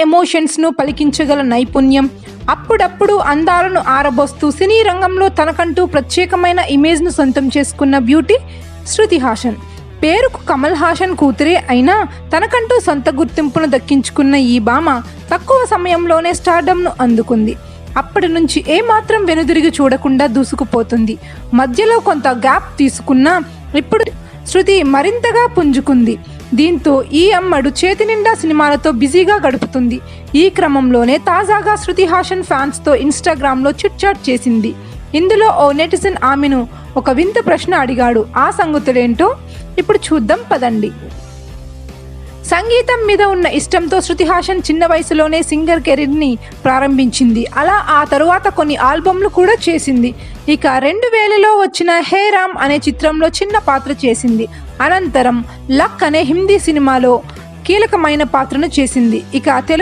ఎమోషన్స్ను పలికించగల నైపుణ్యం, అప్పుడప్పుడు అందాలను ఆరబోస్తూ సినీ రంగంలో తనకంటూ ప్రత్యేకమైన ఇమేజ్ను సొంతం చేసుకున్న బ్యూటీ శృతి హాసన్. పేరుకు కమల్ హాసన్ కూతురే అయినా తనకంటూ సొంత గుర్తింపును దక్కించుకున్న ఈ భామ తక్కువ సమయంలోనే స్టార్డమ్ను అందుకుంది. అప్పటి నుంచి ఏమాత్రం వెనుదిరిగి చూడకుండా దూసుకుపోతుంది. మధ్యలో కొంత గ్యాప్ తీసుకున్నా ఇప్పుడు శృతి మరింతగా పుంజుకుంది. దీంతో ఈ అమ్మడు చేతి నిండా సినిమాలతో బిజీగా గడుపుతుంది. ఈ క్రమంలోనే తాజాగా శృతి హాసన్ ఫ్యాన్స్తో ఇన్స్టాగ్రామ్లో చిట్ చాట్ చేసింది. ఇందులో ఓ నెటిజన్ ఆమెను ఒక వింత ప్రశ్న అడిగాడు. ఆ సంగతులేంటో ఇప్పుడు చూద్దాం పదండి. సంగీతం మీద ఉన్న ఇష్టంతో శృతి హాసన్ చిన్న వయసులోనే సింగర్ కెరీర్ని ప్రారంభించింది. అలా ఆ తరువాత కొన్ని ఆల్బమ్లు కూడా చేసింది. ఇక 2000లో వచ్చిన హే రామ్ అనే చిత్రంలో చిన్న పాత్ర చేసింది. అనంతరం లక్ అనే హిందీ సినిమాలో కీలకమైన పాత్రను చేసింది. ఇక